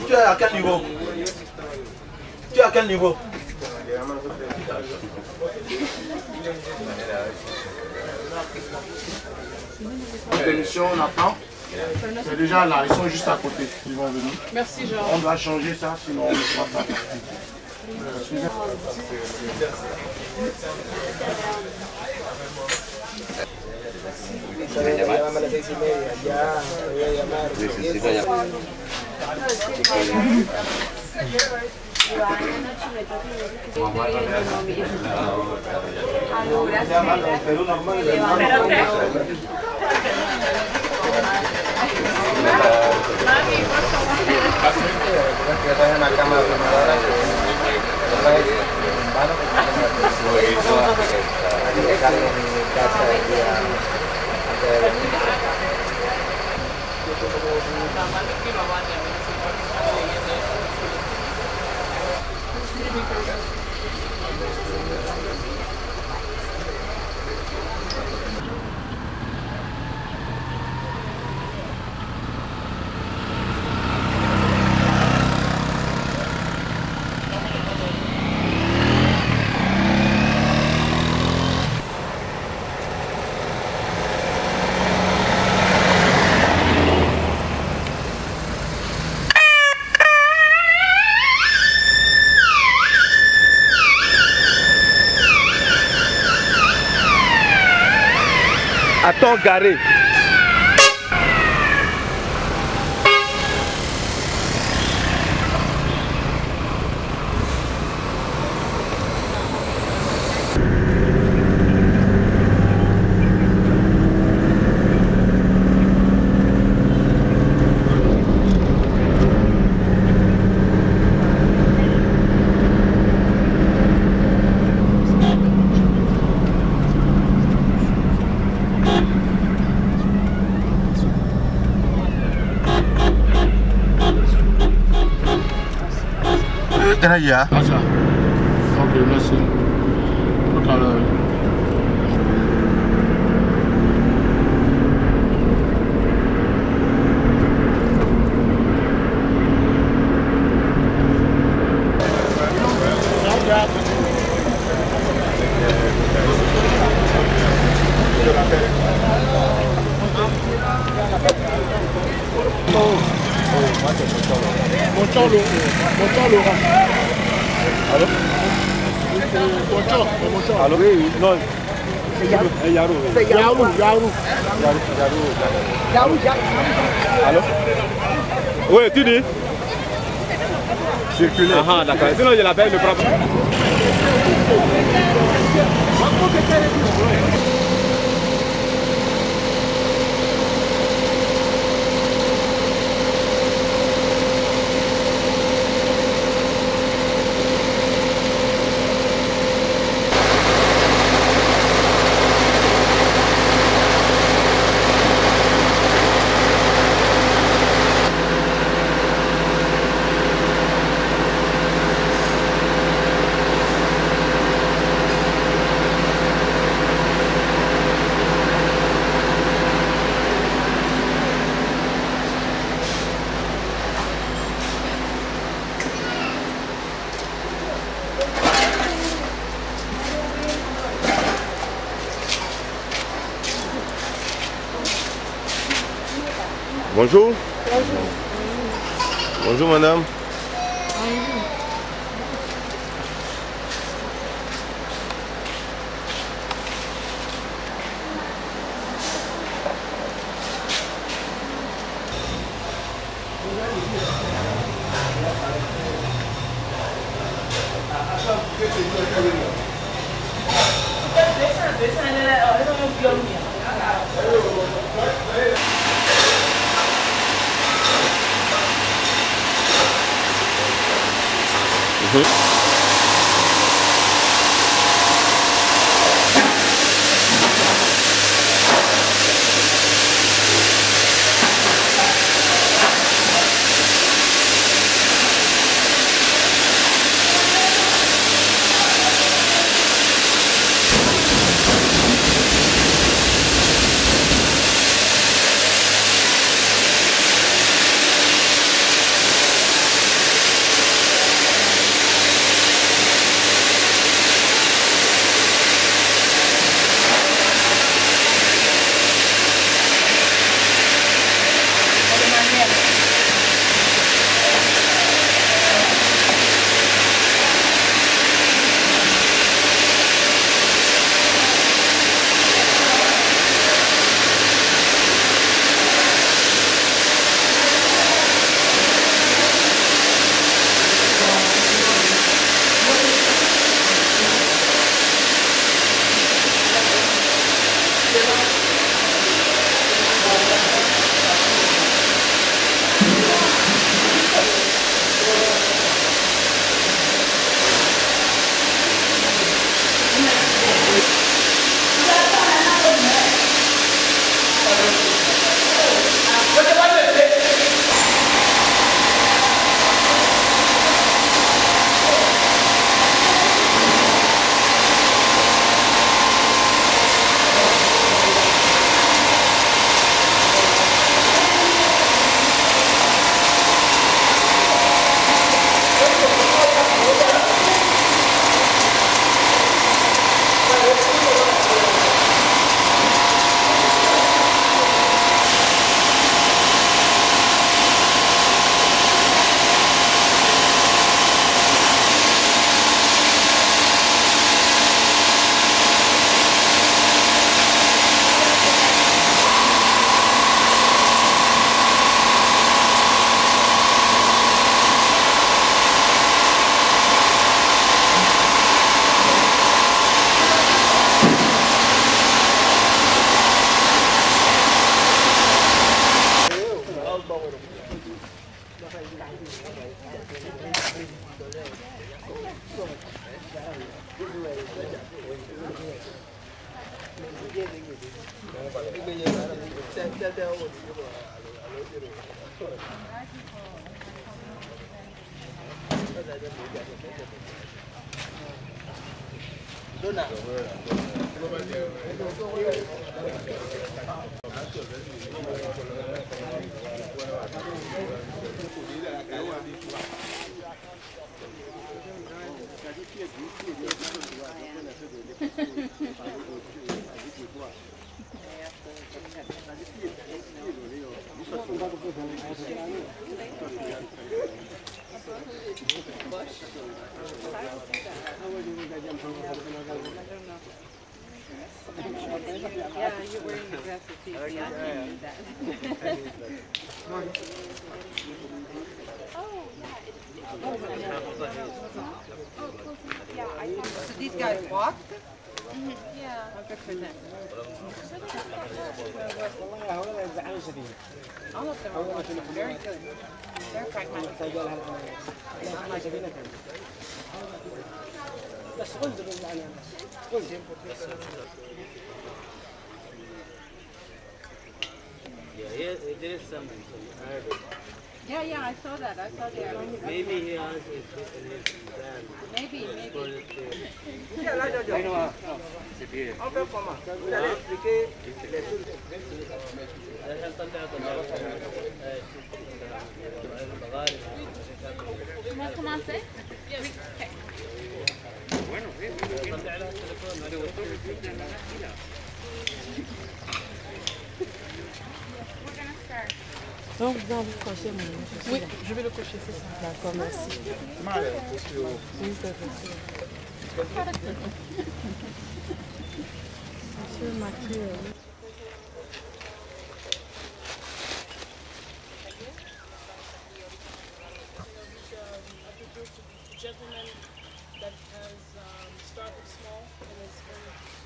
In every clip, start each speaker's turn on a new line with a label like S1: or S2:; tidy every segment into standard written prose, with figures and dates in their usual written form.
S1: Tu es à quel niveau? Tu es à quel niveau? On attend. C'est déjà là, ils sont juste à côté. Ils vont venir.
S2: Merci Jean.
S1: On doit changer ça, sinon on ne va pas partir. Suivez.
S3: Attends, garé.
S1: Ya. Ok, merci. Tout à l'heure. Bonjour Laurent. Allô? Bonjour.
S3: Allô? Oui, oui. Non. Yarou. Allô? Oui, tu dis? Circuler. Ah, d'accord. Sinon, je l'appelle le propre. Bonjour. Bonjour. Bonjour madame. Bonjour.
S2: Yeah, you're wearing the dress that you see. I can't do that. So these guys walked?
S4: Yeah.
S2: Oh, good for them. All of them are walking. Very good. They're pragmatic.
S5: There is some Arabic.
S2: Yeah, I saw that. I saw the Arabic.
S5: Maybe he has his plan.
S2: Maybe.
S4: ¿Cómo commencer?
S6: Donc, vous allez cocher mon nom.
S7: Oui, je vais le cocher, c'est ça.
S6: D'accord, merci. Oui, c'est possible. Monsieur Mathieu.
S7: Gentleman that has started small and is in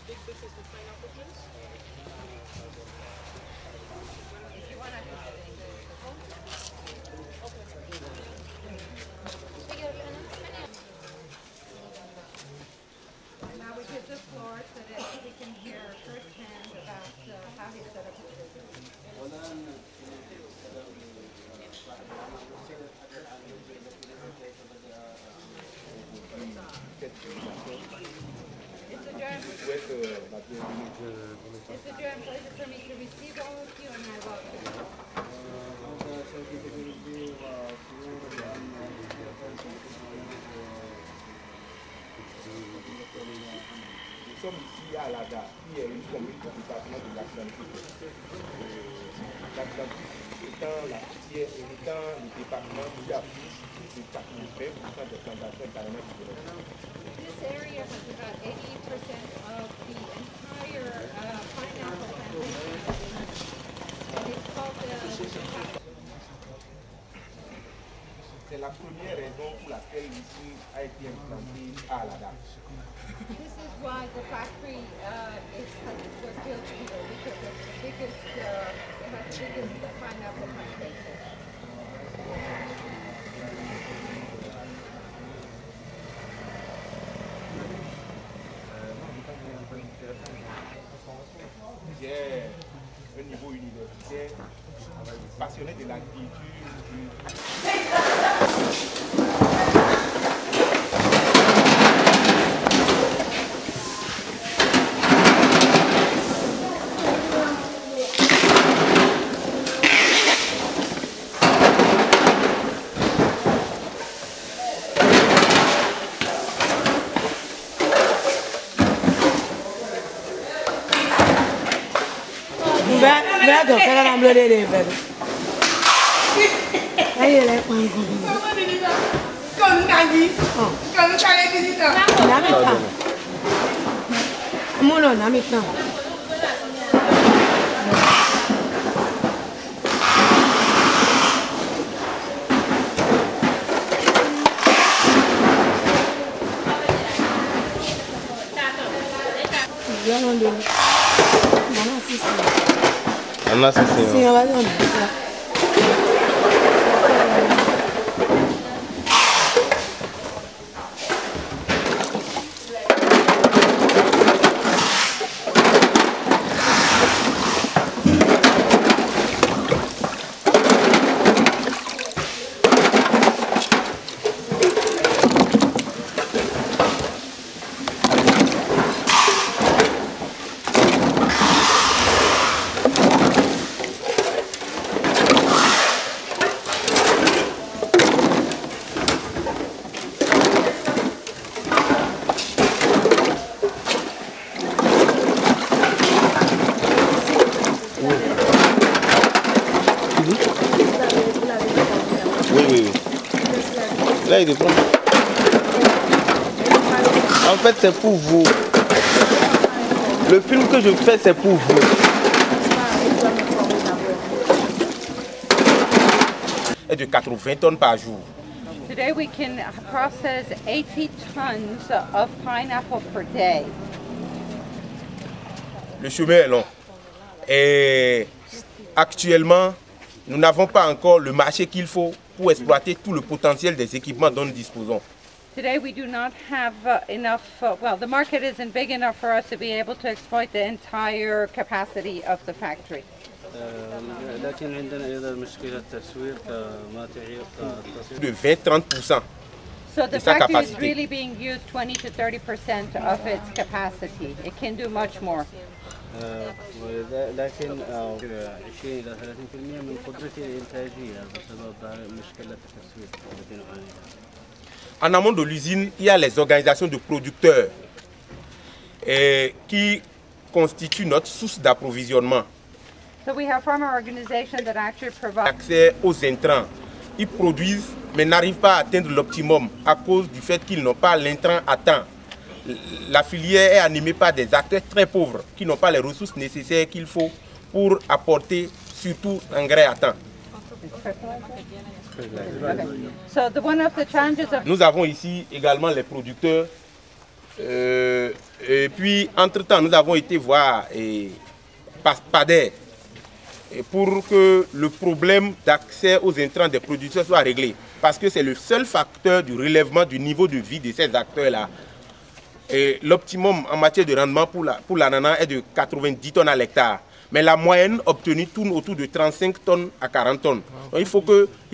S7: big business. Now we give the floor so that we can hear firsthand about how he set up his business. Mr. Durham, pleasure for me to receive all of you and I welcome you.
S8: Nous sommes ici à Alada, qui est une commune du département de l'Atlantique. L'Atlantique étant la frontière héritant le département qui affiche de 80% des plantations carrément différentes.
S7: This area has about 80% of the entire pineapple plantation. And it's called the
S8: C'est la première raison pour laquelle l'usine a été implantée à Alada.
S7: This is why the factory was built here, because it's the biggest, it has the biggest pineapple plantation.
S8: J'ai un niveau universitaire, passionné de l'agriculture.
S9: Vado, che la non vedete, vedo. E io le quanto. Con Nagi. Con sale di dito. Namita. Mono namita.
S3: Anna, sì.
S9: Sì, vado.
S3: Oui. Là, il est prêt. En fait, c'est pour vous. Le film que je fais, c'est pour vous.
S8: Et de 80 tonnes par jour.
S2: Today we can process 80 tons of pineapple per day.
S8: Le chemin est long. Et actuellement, nous n'avons pas encore le marché qu'il faut pour exploiter tout le potentiel des équipements dont nous disposons.
S2: Today we do not have enough, well, the market isn't big enough for us to be able to exploit the entire capacity of the factory.
S5: لكن عندنا أيضا مشكلة تسويق ما تعيق
S8: De 20-30%.
S2: So the
S8: de sa
S2: factory is
S8: capacité.
S2: really being used 20 to 30% of its capacity. It can do much more.
S5: لكن 20 إلى 30% من قدرته الإنتاجية بسبب مشكلة التسويق التي نعانيها.
S8: En amont de l'usine, il y a les organisations de producteurs qui constituent notre source d'approvisionnement.
S2: So we have farmer organizations that actually provide
S8: Accès aux intrants. Ils produisent mais n'arrivent pas à atteindre l'optimum à cause du fait qu'ils n'ont pas l'intrant à temps. La filière est animée par des acteurs très pauvres qui n'ont pas les ressources nécessaires qu'il faut pour apporter surtout l'engrais à temps.
S2: So one of the challenges of
S8: Nous avons ici également les producteurs Et puis, entre-temps, nous avons été voir PADER pour que le problème d'accès aux intrants des producteurs soit réglé. Parce que c'est le seul facteur du relèvement du niveau de vie de ces acteurs-là. L'optimum en matière de rendement pour l'ananas est de 90 tonnes à l'hectare. Mais la moyenne obtenue tourne autour de 35 tonnes à 40 tonnes. Donc, il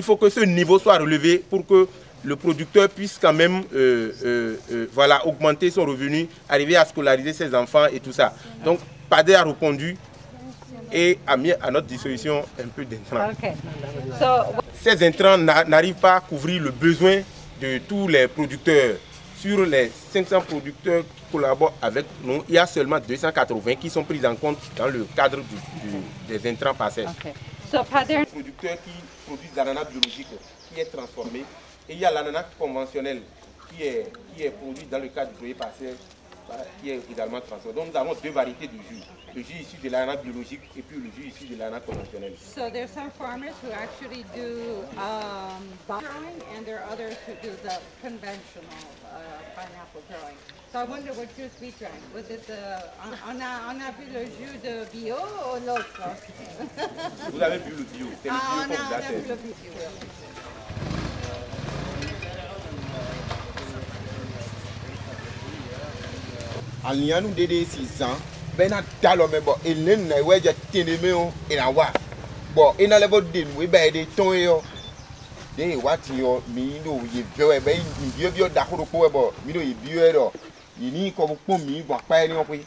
S8: faut que ce niveau soit relevé pour que le producteur puisse quand même voilà, augmenter son revenu, arriver à scolariser ses enfants et tout ça. Donc, PADER a répondu et a mis à notre disposition un peu d'intrants.
S2: Okay.
S8: Ces intrants n'arrivent pas à couvrir le besoin de tous les producteurs. Sur les 500 producteurs qui collaborent avec nous, il y a seulement 280 qui sont pris en compte dans le cadre des intrants passés.
S2: Okay. So, PADER...
S8: Les producteurs qui produisent l'ananas biologique qui est transformé, et il y a l'ananas conventionnel qui est produit dans le cadre du projet passé, qui est également transformé. Donc nous avons deux variétés de jus. Le jus issu de l'ananas biologique et puis le jus issu de l'ananas conventionnel.
S2: So there's some farmers who actually do growing and there are others who do the conventional pineapple growing. So I wonder what juice we drank. Was it on a vu le jus de bio ou l'autre?
S8: Vous avez vu le bio. C'est le bio
S2: on a vu le bio.
S10: Alianu dede 600 bena dalo me bo elen na weja tineme o ina wa bo ina level din we be de ton yo de what yo mi no ye bio e be bio bio da ko ko bo mi no ye bio e do yini ko pon mi bo pa ni o pe.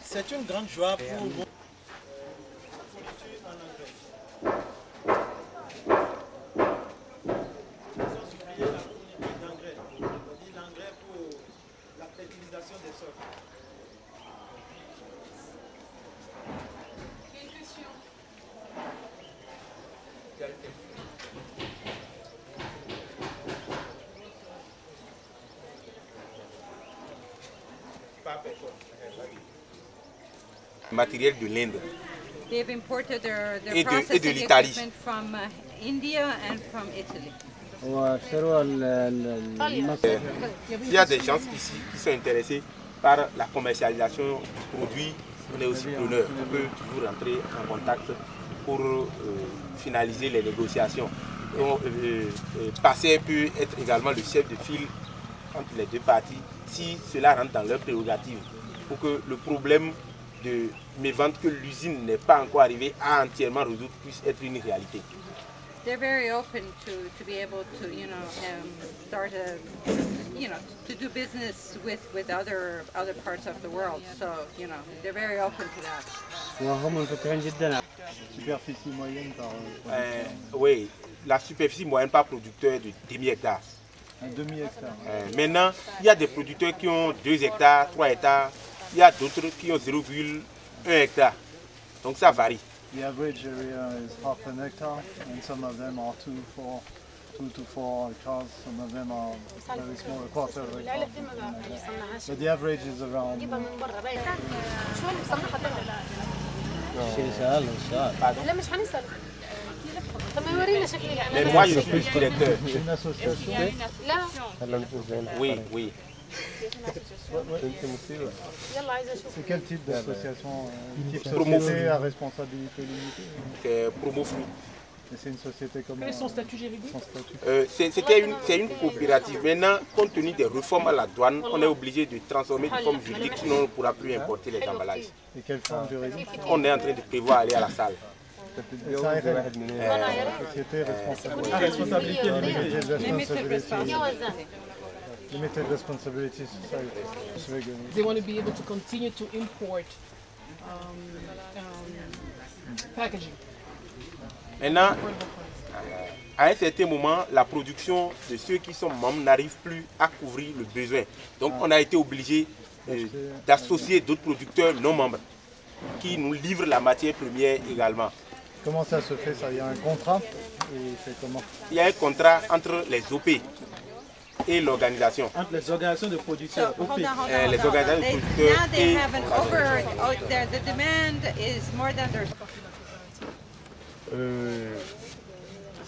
S11: C'est une grande joie pour nous.
S8: Matériel de l'Inde.
S2: They've imported their
S8: et
S2: processing
S8: de l'Italie.
S2: equipment from India and from Italy.
S8: Il y a des gens ici qui sont intéressés par la commercialisation du produit. On est aussi preneur. On peut toujours rentrer en contact pour finaliser les négociations. Passer peut être également le chef de file entre les deux parties si cela rentre dans leurs prérogatives pour que le problème de mes ventes que l'usine n'est pas encore arrivée à entièrement résoudre puisse être une réalité.
S2: They're very open to be able to, start to do business with other parts of the world. So, they're very open to that.
S11: Superficie moyenne par...
S8: oui, la superficie moyenne par producteur de demi-hectare.
S11: Un demi-hectare.
S8: Maintenant, il y a des producteurs qui ont 2 hectares, 3 hectares. Il y a d'autres qui ont 0,1 hectare. Donc ça varie.
S11: The average area is half an hectare and some of them are 2 to 4 hectares. Some of them are very small, a quarter of a hectare. But the average is around...
S8: Mais moi je suis directeur.
S11: Une association?
S8: Oui, oui.
S11: C'est quel type d'association? Type société à responsabilité limitée?
S8: C'est Promoflu.
S11: C'est une société comment?
S6: Quel est son statut juridique?
S8: C'est une coopérative. Maintenant, compte tenu des réformes à la douane, on est obligé de transformer de forme juridique, sinon on ne pourra plus importer les emballages.
S11: Et quelle forme juridique?
S8: On est en train de prévoir aller à la salle.
S11: Société responsabilité limitée. Limited responsibility society.
S6: They want to be able to continue to import packaging.
S8: Maintenant, à un certain moment, la production de ceux qui sont membres n'arrive plus à couvrir le besoin. Donc on a été obligé d'associer d'autres producteurs non membres qui nous livrent la matière première également.
S11: Comment ça se fait ça? Il y a un contrat et c'est comment? Il
S8: y a un contrat entre les OP et l'organisation.
S11: Entre les organisations de producteurs.
S2: So, hold on,
S8: les organisations de producteurs
S2: now they have an the demand is more than their...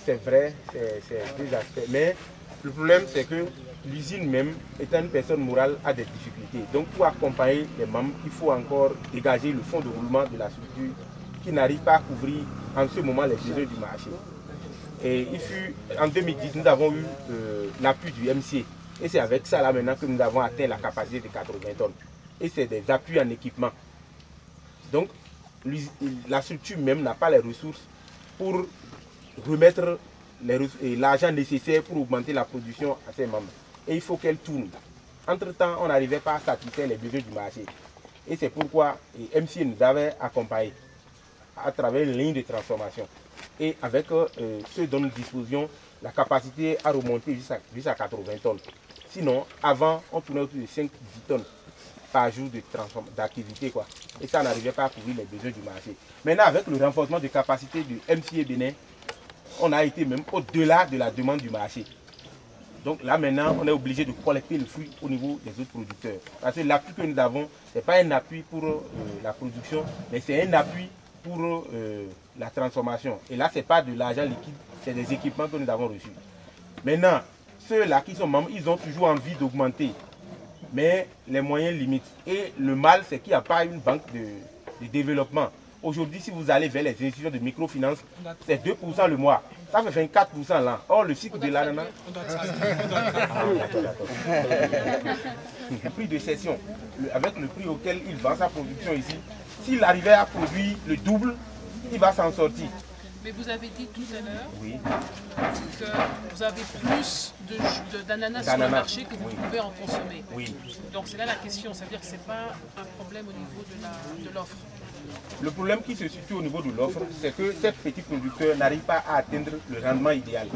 S8: C'est vrai, c'est deux aspects. Mais le problème c'est que l'usine même, étant une personne morale, a des difficultés. Donc pour accompagner les membres, il faut encore dégager le fonds de roulement de la structure qui n'arrive pas à couvrir en ce moment les besoins du marché. Et en 2010, nous avons eu l'appui du MCA. Et c'est avec ça là maintenant que nous avons atteint la capacité de 80 tonnes. Et c'est des appuis en équipement. Donc la structure même n'a pas les ressources pour remettre l'argent nécessaire pour augmenter la production à ses membres. Et il faut qu'elle tourne. Entre-temps, on n'arrivait pas à satisfaire les besoins du marché. Et c'est pourquoi MCA nous avait accompagnés à travers une ligne de transformation. Et avec ce dont nous disposions, la capacité à remonter jusqu'à 80 tonnes. Sinon, avant, on tournait autour de 5-10 tonnes par jour d'activité. Et ça n'arrivait pas à couvrir les besoins du marché. Maintenant, avec le renforcement de capacité du MCA Bénin, on a été même au-delà de la demande du marché. Donc là maintenant, on est obligé de collecter le fruit au niveau des autres producteurs. Parce que l'appui que nous avons, ce n'est pas un appui pour la production, mais c'est un appui pour la transformation. Et là, ce n'est pas de l'argent liquide, c'est des équipements que nous avons reçus. Maintenant, ceux-là qui sont membres, ils ont toujours envie d'augmenter. Mais les moyens limitent. Et le mal, c'est qu'il n'y a pas une banque de développement. Aujourd'hui, si vous allez vers les institutions de microfinance, c'est 2% le mois. Ça fait 24% là. Or, le cycle de l'ananas... Le prix de cession, avec le prix auquel il vend sa production ici, s'il arrivait à produire le double, il va s'en sortir.
S12: Mais vous avez dit tout à l'heure
S8: que
S12: vous avez plus d'ananas sur le marché que vous pouvez en consommer.
S8: Oui.
S12: Donc c'est là la question, c'est-à-dire que ce n'est pas un problème au niveau de l'offre.
S8: Le problème qui se situe au niveau de l'offre, c'est que ces petits producteurs n'arrivent pas à atteindre le rendement idéal.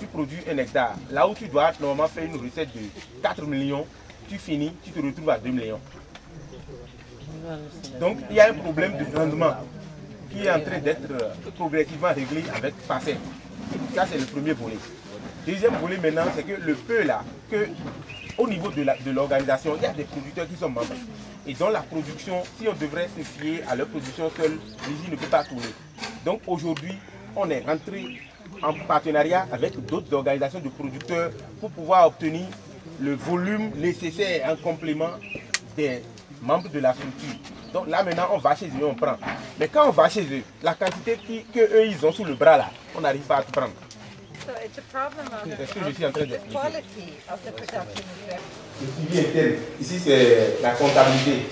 S8: Tu produis 1 hectare, là où tu dois normalement faire une recette de 4 millions, tu finis, tu te retrouves à 2 millions. Donc il y a un problème de rendement qui est en train d'être progressivement réglé avec Facet. Ça c'est le premier volet. Deuxième volet maintenant, c'est que le peu là, au niveau de l'organisation, il y a des producteurs qui sont membres. Et dans la production, si on devrait se fier à leur production seule, l'usine ne peut pas tourner. Donc aujourd'hui, on est rentré en partenariat avec d'autres organisations de producteurs pour pouvoir obtenir le volume nécessaire en complément des membres de la structure. Donc là maintenant, on va chez eux, on prend. Mais quand on va chez eux, la quantité qu'eux ils ont sous le bras là, on n'arrive pas à tout prendre. C'est ce que je suis en train d'expliquer. Le suivi interne, ici c'est la comptabilité.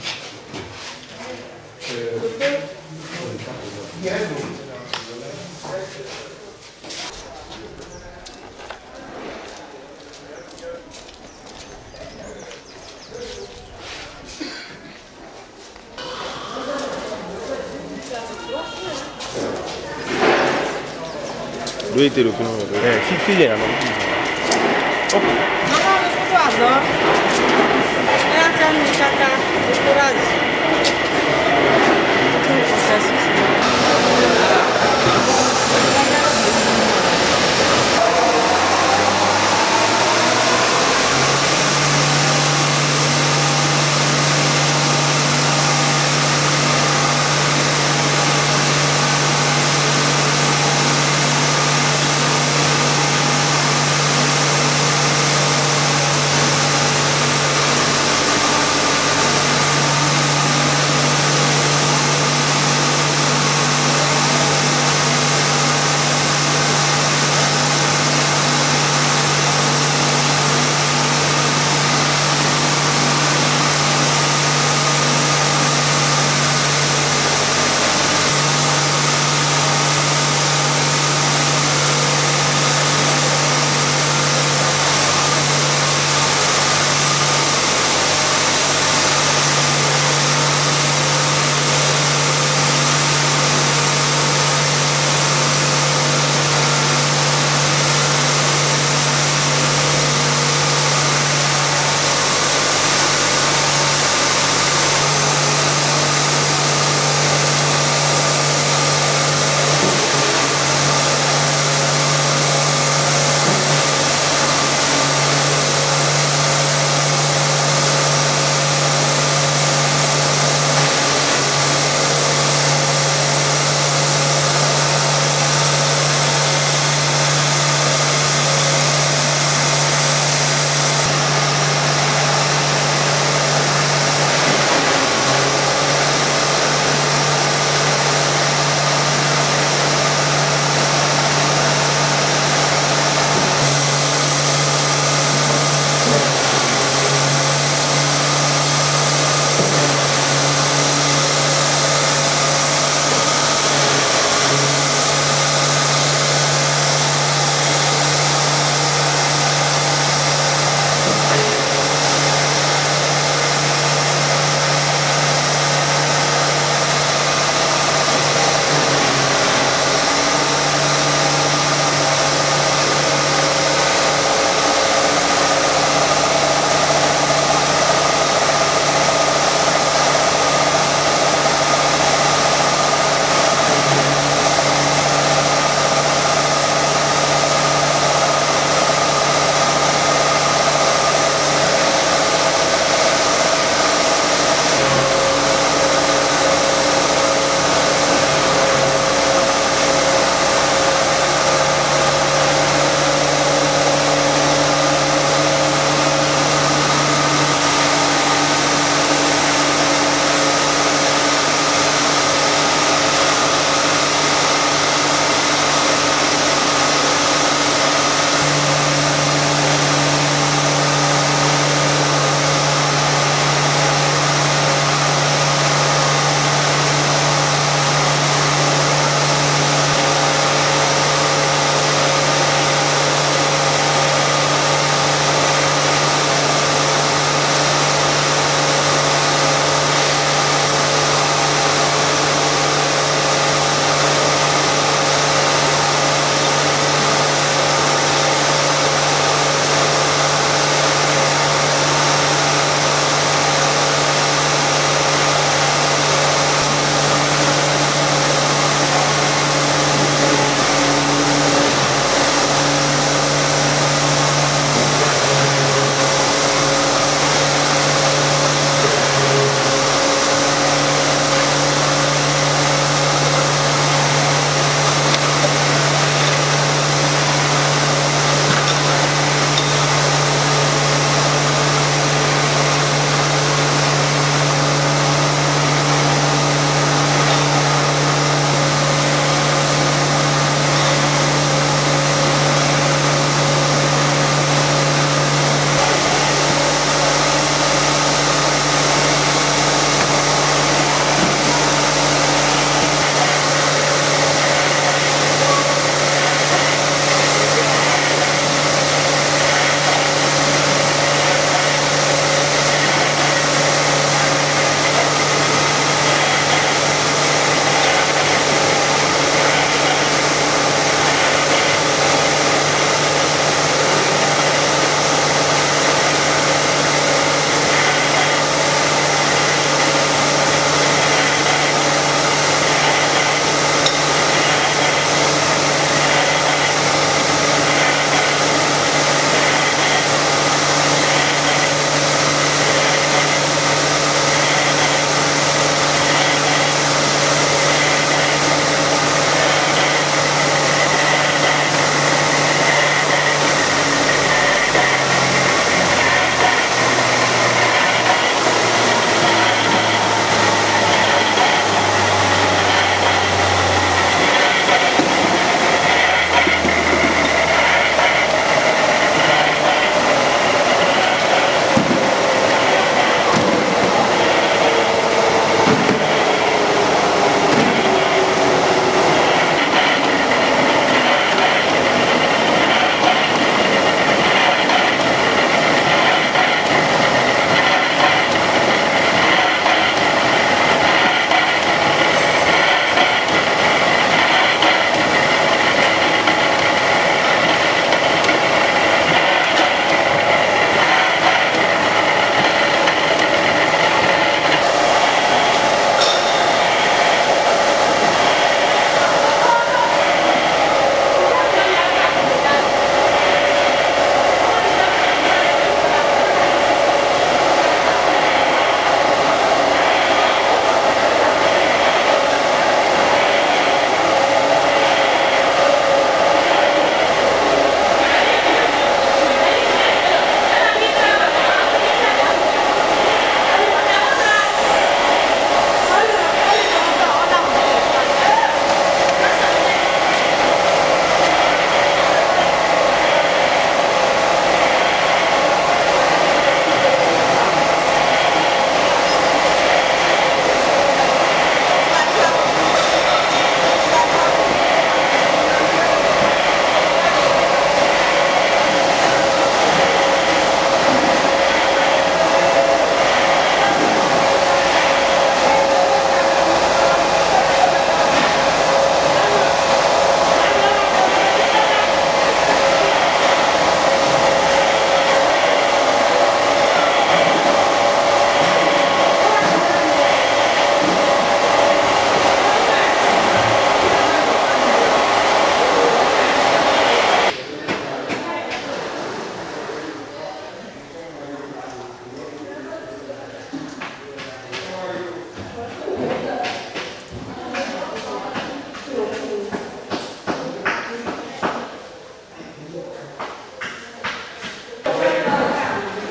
S3: Lui était le plus long. Si, il y a un homme.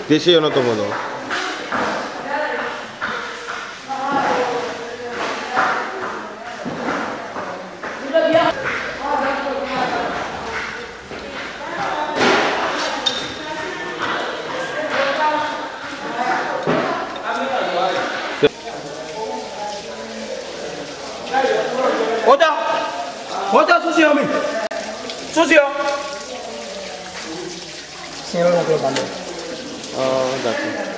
S3: Deixa eu não tomo não.
S13: Oda sucio mi. Sucio. Signora la globale.
S3: Oh, d'accord.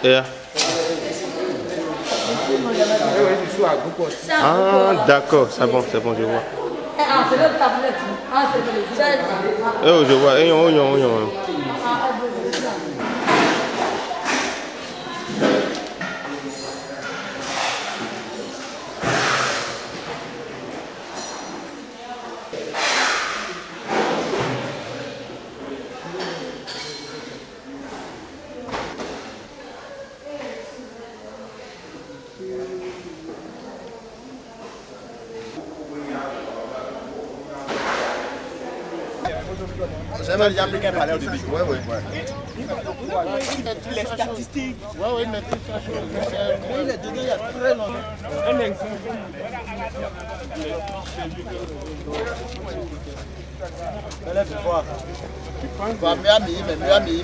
S3: Yeah. Ah, d'accord, c'est bon, je vois. Oh, je vois.
S10: J'aimerais déjà appliquer un palais au début. Ouais.
S1: Les statistiques. Ouais, mais il est dedans il y a très longtemps. Un exemple.
S10: Miami.